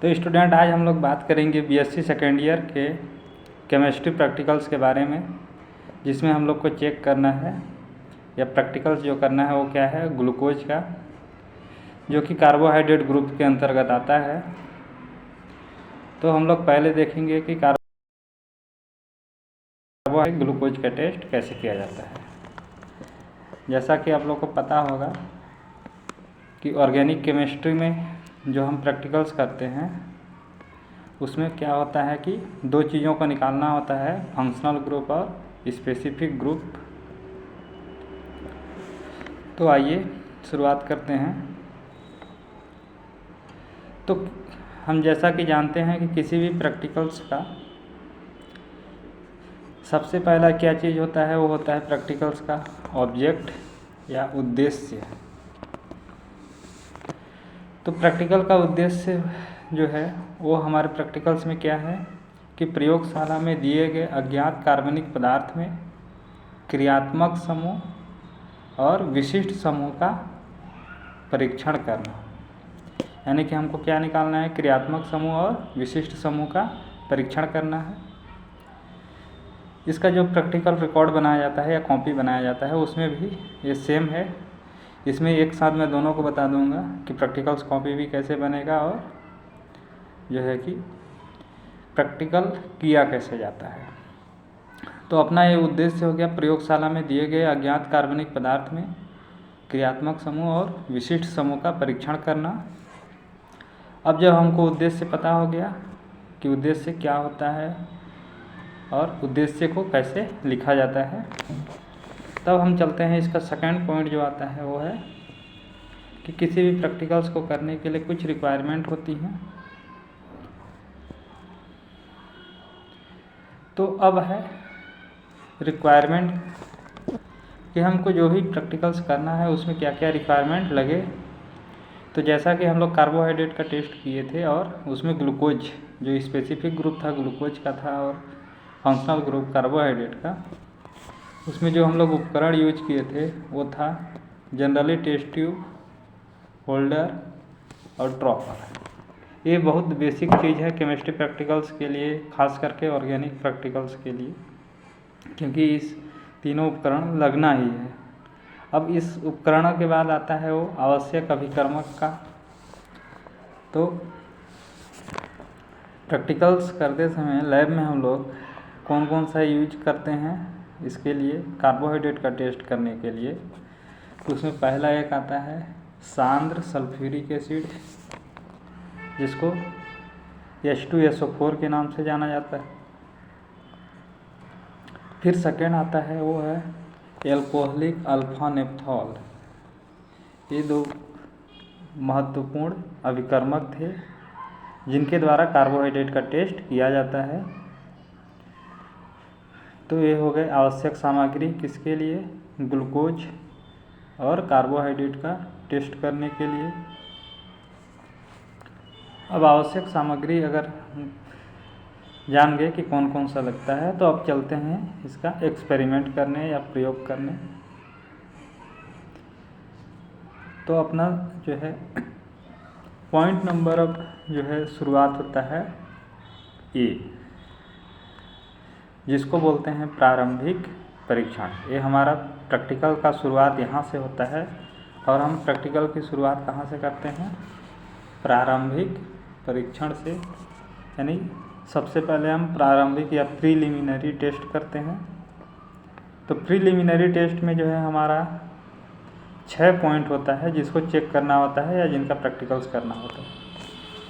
तो स्टूडेंट, आज हम लोग बात करेंगे बीएससी सेकेंड ईयर के केमिस्ट्री प्रैक्टिकल्स के बारे में, जिसमें हम लोग को चेक करना है या प्रैक्टिकल्स जो करना है वो क्या है, ग्लूकोज का, जो कि कार्बोहाइड्रेट ग्रुप के अंतर्गत आता है। तो हम लोग पहले देखेंगे कि कार्बोहाइड्रेट ग्लूकोज का टेस्ट कैसे किया जाता है। जैसा कि आप लोग को पता होगा कि ऑर्गेनिक केमिस्ट्री में जो हम प्रैक्टिकल्स करते हैं उसमें क्या होता है कि दो चीज़ों को निकालना होता है, फंक्शनल ग्रुप और स्पेसिफिक ग्रुप। तो आइए शुरुआत करते हैं। तो हम जैसा कि जानते हैं कि किसी भी प्रैक्टिकल्स का सबसे पहला क्या चीज़ होता है, वो होता है प्रैक्टिकल्स का ऑब्जेक्ट या उद्देश्य। तो प्रैक्टिकल का उद्देश्य जो है वो हमारे प्रैक्टिकल्स में क्या है कि प्रयोगशाला में दिए गए अज्ञात कार्बनिक पदार्थ में क्रियात्मक समूह और विशिष्ट समूह का परीक्षण करना। यानी कि हमको क्या निकालना है, क्रियात्मक समूह और विशिष्ट समूह का परीक्षण करना है। इसका जो प्रैक्टिकल रिकॉर्ड बनाया जाता है या कॉपी बनाया जाता है उसमें भी ये सेम है। इसमें एक साथ मैं दोनों को बता दूंगा कि प्रैक्टिकल्स कॉपी भी कैसे बनेगा और जो है कि प्रैक्टिकल किया कैसे जाता है। तो अपना ये उद्देश्य हो गया प्रयोगशाला में दिए गए अज्ञात कार्बनिक पदार्थ में क्रियात्मक समूह और विशिष्ट समूह का परीक्षण करना। अब जब हमको उद्देश्य पता हो गया कि उद्देश्य क्या होता है और उद्देश्य को कैसे लिखा जाता है, तब हम चलते हैं। इसका सेकंड पॉइंट जो आता है वो है कि किसी भी प्रैक्टिकल्स को करने के लिए कुछ रिक्वायरमेंट होती हैं। तो अब है रिक्वायरमेंट कि हमको जो भी प्रैक्टिकल्स करना है उसमें क्या क्या रिक्वायरमेंट लगे। तो जैसा कि हम लोग कार्बोहाइड्रेट का टेस्ट किए थे और उसमें ग्लूकोज जो स्पेसिफिक ग्रुप था ग्लूकोज का था और फंक्शनल ग्रुप कार्बोहाइड्रेट का, उसमें जो हम लोग उपकरण यूज किए थे वो था जनरली टेस्ट ट्यूब, होल्डर और ड्रॉपर। ये बहुत बेसिक चीज़ है केमिस्ट्री प्रैक्टिकल्स के लिए, खास करके ऑर्गेनिक प्रैक्टिकल्स के लिए, क्योंकि इस तीनों उपकरण लगना ही है। अब इस उपकरणों के बाद आता है वो आवश्यक अभिकर्मक का। तो प्रैक्टिकल्स करते समय लैब में हम लोग कौन कौन सा यूज करते हैं इसके लिए, कार्बोहाइड्रेट का टेस्ट करने के लिए। तो उसमें पहला एक आता है सांद्र सल्फ्यूरिक एसिड, जिसको H2SO4 के नाम से जाना जाता है। फिर सेकेंड आता है वो है एल्कोहलिक अल्फा नेप्थॉल। ये दो महत्वपूर्ण अभिकर्मक थे जिनके द्वारा कार्बोहाइड्रेट का टेस्ट किया जाता है। तो ये हो गए आवश्यक सामग्री किसके लिए, ग्लूकोज और कार्बोहाइड्रेट का टेस्ट करने के लिए। अब आवश्यक सामग्री अगर जान गए कि कौन कौन सा लगता है, तो अब चलते हैं इसका एक्सपेरिमेंट करने या प्रयोग करने। तो अपना जो है पॉइंट नंबर अब जो है शुरुआत होता है ए, जिसको बोलते हैं प्रारंभिक परीक्षण। ये हमारा प्रैक्टिकल का शुरुआत यहाँ से होता है। और हम प्रैक्टिकल की शुरुआत कहाँ से करते हैं, प्रारंभिक परीक्षण से। यानी सबसे पहले हम प्रारंभिक या प्रीलिमिनरी टेस्ट करते हैं। तो प्रीलिमिनरी टेस्ट में जो है हमारा 6 पॉइंट होता है जिसको चेक करना होता है या जिनका प्रैक्टिकल्स करना होता है।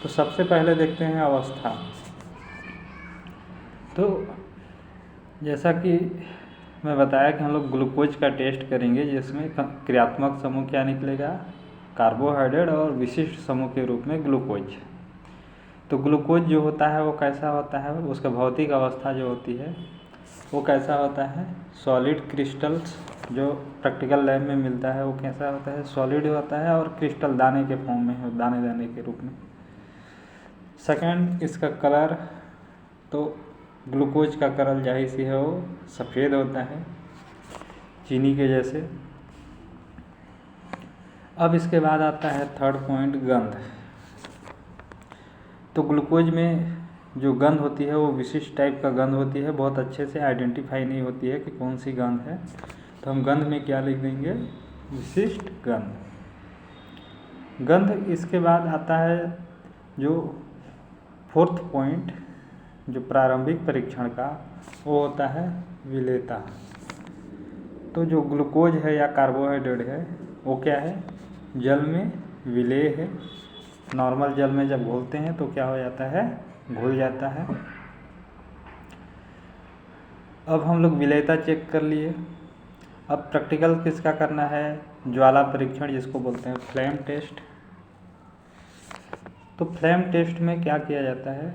तो सबसे पहले देखते हैं अवस्था। तो जैसा कि मैं बताया कि हम लोग ग्लूकोज का टेस्ट करेंगे, जिसमें क्रियात्मक समूह क्या निकलेगा, कार्बोहाइड्रेट, और विशिष्ट समूह के रूप में ग्लूकोज। तो ग्लूकोज जो होता है वो कैसा होता है, उसका भौतिक अवस्था जो होती है वो कैसा होता है, सॉलिड क्रिस्टल्स जो प्रैक्टिकल लैब में मिलता है वो कैसा होता है, सॉलिड होता है और क्रिस्टल दाने के फॉर्म में है, दाने दाने के रूप में। सेकंड, इसका कलर, तो ग्लूकोज का कलर जाहिर सी है वो सफ़ेद होता है, चीनी के जैसे। अब इसके बाद आता है थर्ड पॉइंट, गंध। तो ग्लूकोज में जो गंध होती है वो विशिष्ट टाइप का गंध होती है, बहुत अच्छे से आइडेंटिफाई नहीं होती है कि कौन सी गंध है। तो हम गंध में क्या लिख देंगे, विशिष्ट गंध। गंध इसके बाद आता है जो फोर्थ पॉइंट, जो प्रारंभिक परीक्षण का, वो होता है विलेयता। तो जो ग्लूकोज है या कार्बोहाइड्रेट है वो क्या है, जल में विलेय है। नॉर्मल जल में जब घोलते हैं तो क्या हो जाता है, घुल जाता है। अब हम लोग विलेयता चेक कर लिए। अब प्रैक्टिकल किसका करना है, ज्वाला परीक्षण जिसको बोलते हैं फ्लेम टेस्ट। तो फ्लेम टेस्ट में क्या किया जाता है,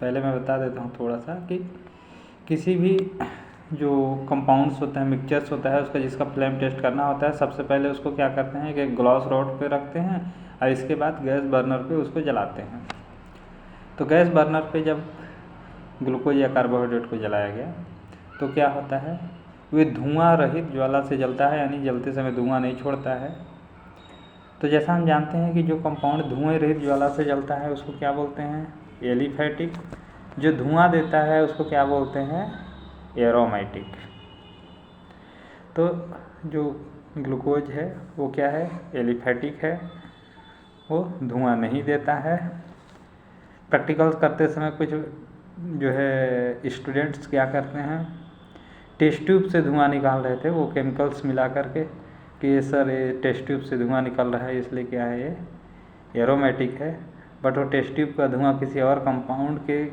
पहले मैं बता देता हूँ थोड़ा सा कि किसी भी जो कंपाउंड्स होता है, मिक्सचर्स होता है, उसका जिसका फ्लेम टेस्ट करना होता है, सबसे पहले उसको क्या करते हैं कि ग्लास रॉड पे रखते हैं और इसके बाद गैस बर्नर पे उसको जलाते हैं। तो गैस बर्नर पे जब ग्लूकोज या कार्बोहाइड्रेट को जलाया गया तो क्या होता है, वे धुआं रहित ज्वाला से जलता है, यानी जलते समय धुआं नहीं छोड़ता है। तो जैसा हम जानते हैं कि जो कंपाउंड धुएं रहित ज्वाला से जलता है उसको क्या बोलते हैं, एलिफैटिक। जो धुआं देता है उसको क्या बोलते हैं, एरोमेटिक। तो जो ग्लूकोज है वो क्या है, एलिफैटिक है, वो धुआं नहीं देता है। प्रैक्टिकल करते समय कुछ जो है स्टूडेंट्स क्या करते हैं, टेस्ट ट्यूब से धुआं निकाल रहे थे, वो केमिकल्स मिला करके कि सर ये टेस्ट ट्यूब से धुआं निकल रहा है इसलिए क्या है ये एरोमेटिक है। बट वो टेस्ट ट्यूब का धुआं किसी और कंपाउंड के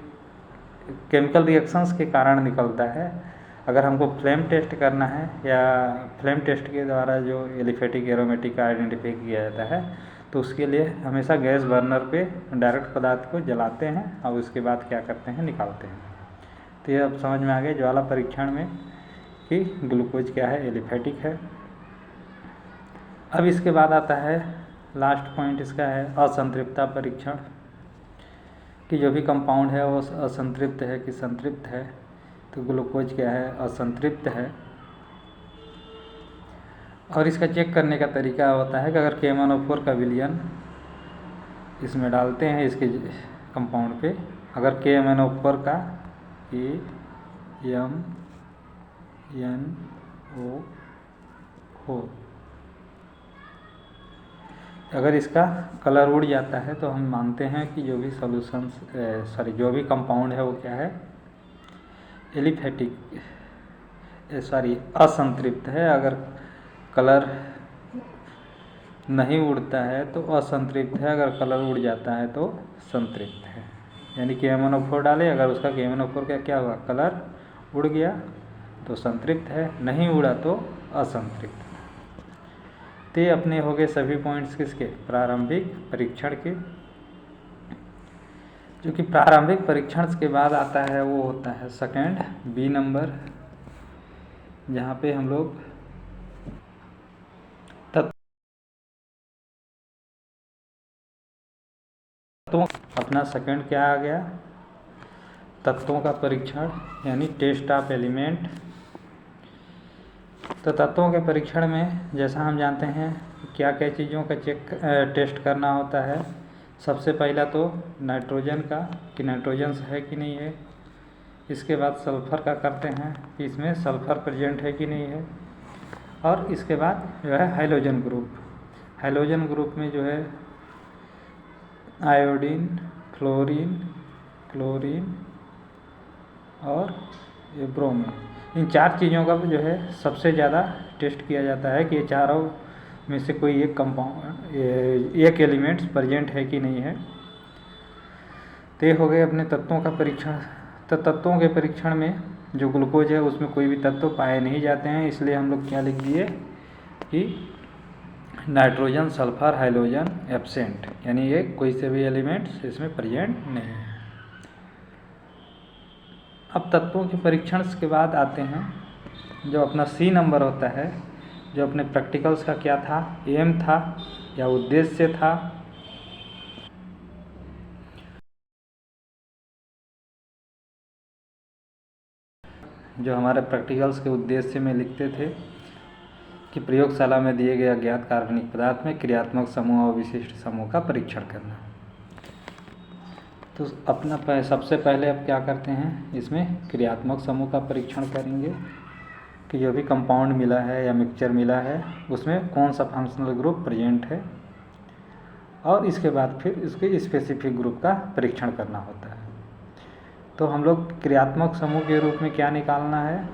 केमिकल रिएक्शंस के कारण निकलता है। अगर हमको फ्लेम टेस्ट करना है या फ्लेम टेस्ट के द्वारा जो एलिफेटिक एरोमेटिक का आइडेंटिफाई किया जाता है, तो उसके लिए हमेशा गैस बर्नर पे डायरेक्ट पदार्थ को जलाते हैं और उसके बाद क्या करते हैं, निकालते हैं। तो ये अब समझ में आ गया ज्वाला परीक्षण में कि ग्लूकोज क्या है, एलिफेटिक है। अब इसके बाद आता है लास्ट पॉइंट, इसका है असंतृप्तता परीक्षण, कि जो भी कंपाउंड है वो असंतृप्त है कि संतृप्त है। तो ग्लूकोज क्या है, असंतृप्त है। और इसका चेक करने का तरीका होता है कि अगर KMnO4 का विलयन इसमें डालते हैं इसके कंपाउंड पे, अगर KMnO4 का KMnO4 अगर इसका कलर उड़ जाता है तो हम मानते हैं कि जो भी जो भी कंपाउंड है वो क्या है, एलिफेटिक असंतृप्त है। अगर कलर नहीं उड़ता है तो असंतृप्त है, अगर कलर उड़ जाता है तो संतृप्त है। यानी KMnO4 डाले, अगर उसका KMnO4 का क्या हुआ, कलर उड़ गया तो संतृप्त है, नहीं उड़ा तो असंतृप्त। ते अपने हो गए सभी पॉइंट्स किसके, प्रारंभिक परीक्षण के। जो कि प्रारंभिक परीक्षण के बाद आता है वो होता है सेकंड बी नंबर, जहाँ पे हम लोग तत्वों, अपना सेकंड क्या आ गया, तत्वों का परीक्षण यानी टेस्ट ऑफ एलिमेंट। तो तत्वों के परीक्षण में जैसा हम जानते हैं क्या क्या चीज़ों का टेस्ट करना होता है। सबसे पहला तो नाइट्रोजन का, कि नाइट्रोजन है कि नहीं है। इसके बाद सल्फ़र का करते हैं कि इसमें सल्फ़र प्रेजेंट है कि नहीं है। और इसके बाद जो है हाइड्रोजन ग्रुप, हाइड्रोजन ग्रुप में जो है आयोडीन, फ्लोरीन, क्लोरीन और ये ब्रोमीन, इन चार चीज़ों का जो है सबसे ज़्यादा टेस्ट किया जाता है कि ये चारों में से कोई एक कंपाउंड, एक एलिमेंट्स प्रेजेंट है कि नहीं है। तो ये हो गए अपने तत्वों का परीक्षण। तो तत्वों के परीक्षण में जो ग्लूकोज है उसमें कोई भी तत्व पाए नहीं जाते हैं, इसलिए हम लोग क्या लिख दिए कि नाइट्रोजन, सल्फर, हाइड्रोजन एब्सेंट, यानी ये कोई से भी एलिमेंट्स इसमें प्रेजेंट नहीं है। अब तत्वों के परीक्षण के बाद आते हैं जो अपना सी नंबर होता है, जो अपने प्रैक्टिकल्स का क्या था, एम था या उद्देश्य था। जो हमारे प्रैक्टिकल्स के उद्देश्य में लिखते थे कि प्रयोगशाला में दिए गए अज्ञात कार्बनिक पदार्थ में क्रियात्मक समूह और विशिष्ट समूह का परीक्षण करना। तो अपना सबसे पहले अब क्या करते हैं, इसमें क्रियात्मक समूह का परीक्षण करेंगे कि जो भी कंपाउंड मिला है या मिक्सचर मिला है उसमें कौन सा फंक्शनल ग्रुप प्रेजेंट है, और इसके बाद फिर इसके स्पेसिफिक ग्रुप का परीक्षण करना होता है। तो हम लोग क्रियात्मक समूह के रूप में क्या निकालना है,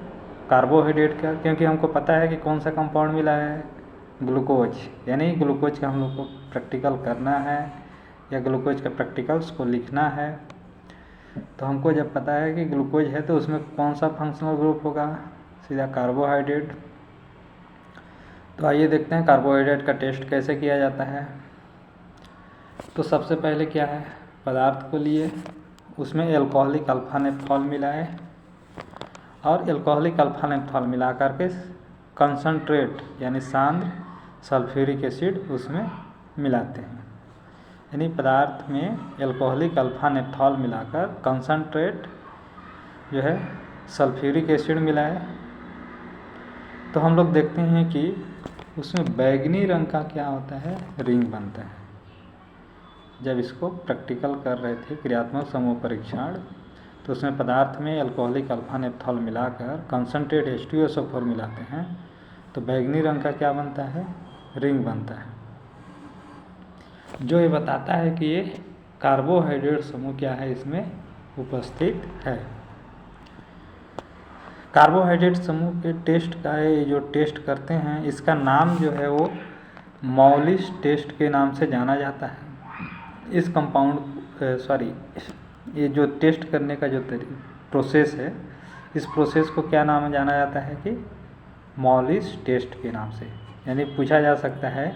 कार्बोहाइड्रेट का, क्योंकि हमको पता है कि कौन सा कंपाउंड मिला है, ग्लूकोज, यानी ग्लूकोज का हम लोग को प्रैक्टिकल करना है या ग्लूकोज का प्रैक्टिकल्स को लिखना है। तो हमको जब पता है कि ग्लूकोज है तो उसमें कौन सा फंक्शनल ग्रुप होगा, सीधा कार्बोहाइड्रेट। तो आइए देखते हैं कार्बोहाइड्रेट का टेस्ट कैसे किया जाता है। तो सबसे पहले क्या है, पदार्थ को लिए, उसमें एल्कोहलिक अल्फा नेप्थॉल मिलाए और एल्कोहलिक अल्फा नेप्थॉल मिला करके कंसंट्रेट यानी सांद्र सल्फ्यूरिक एसिड उसमें मिलाते हैं। यानी पदार्थ में एल्कोहलिक अल्फा नेप्थॉल मिलाकर कंसंट्रेट जो है सल्फ्यूरिक एसिड मिलाए। तो हम लोग देखते हैं कि उसमें बैगनी रंग का क्या होता है, रिंग बनता है। जब इसको प्रैक्टिकल कर रहे थे क्रियात्मक समूह परीक्षण, तो उसमें पदार्थ में एल्कोहलिक अल्फा नेप्थॉल मिलाकर कंसंट्रेट H2SO4 मिलाते हैं तो बैगनी रंग का क्या बनता है, रिंग बनता है, जो ये बताता है कि ये कार्बोहाइड्रेट समूह क्या है, इसमें उपस्थित है। कार्बोहाइड्रेट समूह के टेस्ट का ये जो टेस्ट करते हैं इसका नाम जो है वो मॉलिस टेस्ट के नाम से जाना जाता है। इस ये जो टेस्ट करने का जो प्रोसेस है, इस प्रोसेस को क्या नाम जाना जाता है कि मॉलिस टेस्ट के नाम से। यानी पूछा जा सकता है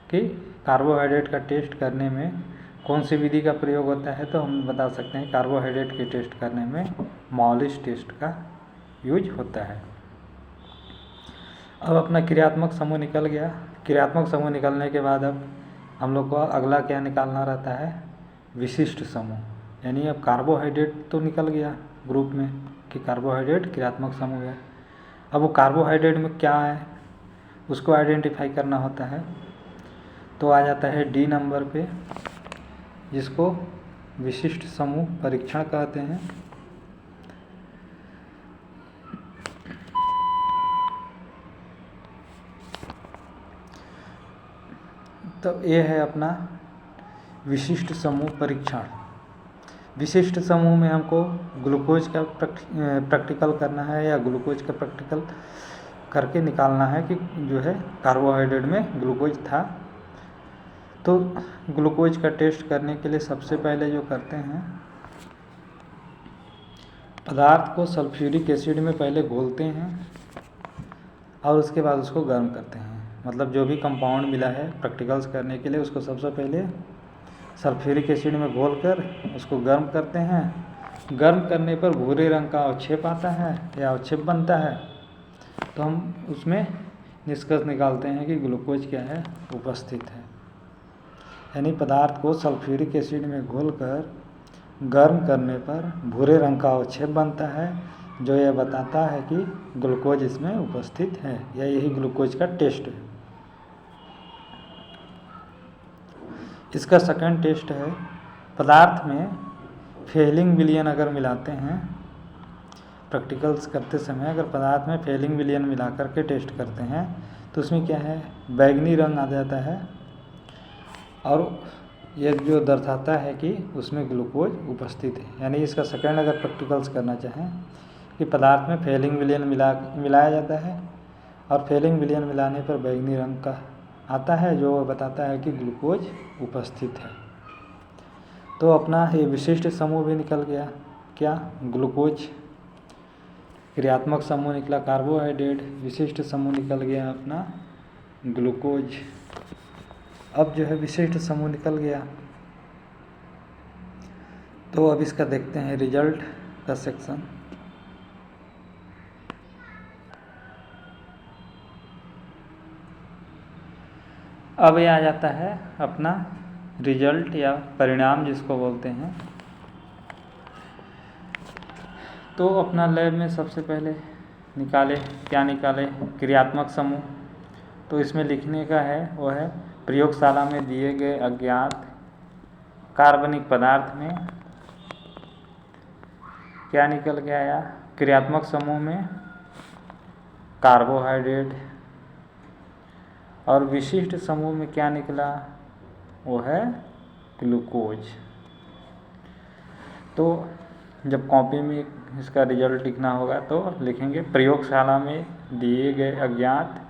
कि कार्बोहाइड्रेट का टेस्ट करने में कौन सी विधि का प्रयोग होता है, तो हम बता सकते हैं कार्बोहाइड्रेट के टेस्ट करने में मॉलिस टेस्ट का यूज होता है। अब अपना क्रियात्मक समूह निकल गया। क्रियात्मक समूह निकलने के बाद अब हम लोग को अगला क्या निकालना रहता है, विशिष्ट समूह। यानी अब कार्बोहाइड्रेट तो निकल गया ग्रुप में कि कार्बोहाइड्रेट क्रियात्मक समूह है। अब वो कार्बोहाइड्रेट में क्या है उसको आइडेंटिफाई करना होता है। तो आ जाता है डी नंबर पे, जिसको विशिष्ट समूह परीक्षण कहते हैं। तो ये है अपना विशिष्ट समूह परीक्षण। विशिष्ट समूह में हमको ग्लूकोज का प्रैक्टिकल करना है या ग्लूकोज का प्रैक्टिकल करके निकालना है कि जो है कार्बोहाइड्रेट में ग्लूकोज था। तो ग्लूकोज का टेस्ट करने के लिए सबसे पहले जो करते हैं, पदार्थ को सल्फ्यूरिक एसिड में पहले घोलते हैं और उसके बाद उसको गर्म करते हैं। मतलब जो भी कंपाउंड मिला है प्रैक्टिकल्स करने के लिए उसको सबसे पहले सल्फ्यूरिक एसिड में घोलकर उसको गर्म करते हैं। गर्म करने पर भूरे रंग का अवक्षेप आता है या अवक्षेप बनता है, तो हम उसमें निष्कर्ष निकालते हैं कि ग्लूकोज क्या है, उपस्थित है। यानी पदार्थ को सल्फ्यूरिक एसिड में घोलकर गर्म करने पर भूरे रंग का अवक्षेप बनता है, जो यह बताता है कि ग्लूकोज इसमें उपस्थित है, या यही ग्लूकोज का टेस्ट है। इसका सेकंड टेस्ट है, पदार्थ में फेलिंग विलयन अगर मिलाते हैं, प्रैक्टिकल्स करते समय अगर पदार्थ में फेलिंग विलयन मिला करके टेस्ट करते हैं तो उसमें क्या है, बैगनी रंग आ जाता है और यह जो दर्शाता है कि उसमें ग्लूकोज उपस्थित है। यानी इसका सेकंड अगर प्रैक्टिकल्स करना चाहें कि पदार्थ में फेलिंग विलयन मिलाया जाता है और फेलिंग विलयन मिलाने पर बैगनी रंग का आता है, जो बताता है कि ग्लूकोज उपस्थित है। तो अपना ये विशिष्ट समूह भी निकल गया, क्या, ग्लूकोज। क्रियात्मक समूह निकला कार्बोहाइड्रेट, विशिष्ट समूह निकल गया अपना ग्लूकोज। अब जो है विशिष्ट समूह निकल गया, तो अब इसका देखते हैं रिजल्ट का सेक्शन। अब ये आ जाता है अपना रिजल्ट या परिणाम जिसको बोलते हैं। तो अपना लैब में सबसे पहले क्या निकाले, क्रियात्मक समूह। तो इसमें लिखने का है वो है, प्रयोगशाला में दिए गए अज्ञात कार्बनिक पदार्थ में क्या निकल के आया, क्रियात्मक समूह में कार्बोहाइड्रेट, और विशिष्ट समूह में क्या निकला, वो है ग्लूकोज। तो जब कॉपी में इसका रिजल्ट लिखना होगा तो लिखेंगे प्रयोगशाला में दिए गए अज्ञात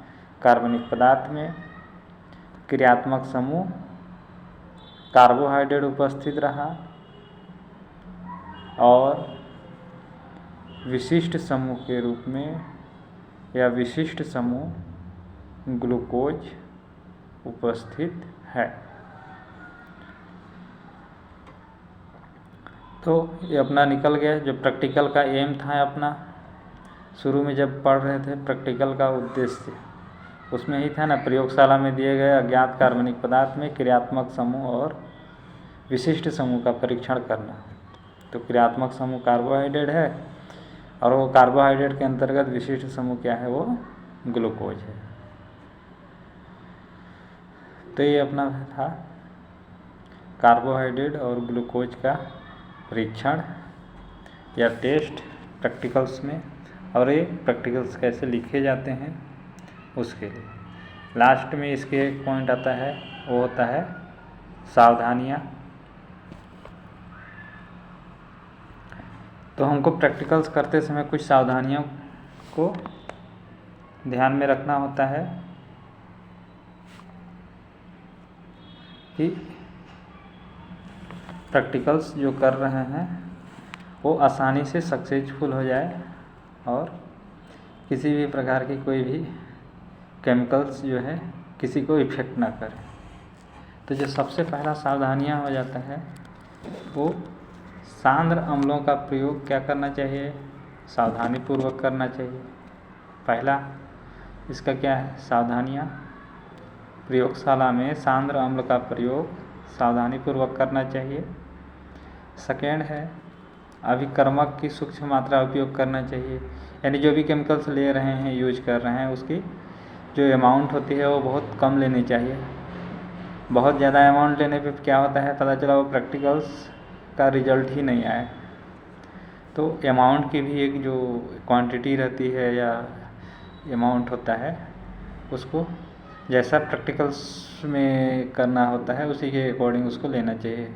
कार्बनिक पदार्थ में क्रियात्मक समूह कार्बोहाइड्रेट उपस्थित रहा और विशिष्ट समूह के रूप में या विशिष्ट समूह ग्लूकोज उपस्थित है। तो ये अपना निकल गया। जो प्रैक्टिकल का एम था अपना, शुरू में जब पढ़ रहे थे प्रैक्टिकल का उद्देश्य उसमें ही था ना, प्रयोगशाला में दिए गए अज्ञात कार्बनिक पदार्थ में क्रियात्मक समूह और विशिष्ट समूह का परीक्षण करना। तो क्रियात्मक समूह कार्बोहाइड्रेट है और वो कार्बोहाइड्रेट के अंतर्गत विशिष्ट समूह क्या है, वो ग्लूकोज है। तो ये अपना था कार्बोहाइड्रेट और ग्लूकोज का परीक्षण या टेस्ट प्रैक्टिकल्स में, और ये प्रैक्टिकल्स कैसे लिखे जाते हैं उसके लिए। लास्ट में इसके एक पॉइंट आता है, वो होता है सावधानियाँ। तो हमको प्रैक्टिकल्स करते समय कुछ सावधानियों को ध्यान में रखना होता है कि प्रैक्टिकल्स जो कर रहे हैं वो आसानी से सक्सेसफुल हो जाए और किसी भी प्रकार की कोई भी केमिकल्स जो है किसी को इफेक्ट ना करे। तो जो सबसे पहला सावधानियां हो जाता है वो सांद्र अम्लों का प्रयोग क्या करना चाहिए, सावधानीपूर्वक करना चाहिए। पहला इसका क्या है, सावधानियां। प्रयोगशाला में सांद्र अम्ल का प्रयोग सावधानीपूर्वक करना चाहिए। सेकेंड है अभिकर्मक की सूक्ष्म मात्रा उपयोग करना चाहिए, यानी जो भी केमिकल्स ले रहे हैं यूज कर रहे हैं उसकी जो अमाउंट होती है वो बहुत कम लेनी चाहिए। बहुत ज़्यादा अमाउंट लेने पे क्या होता है, पता चला वो प्रैक्टिकल्स का रिजल्ट ही नहीं आया। तो अमाउंट की भी एक जो क्वांटिटी रहती है या अमाउंट होता है उसको जैसा प्रैक्टिकल्स में करना होता है उसी के अकॉर्डिंग उसको लेना चाहिए।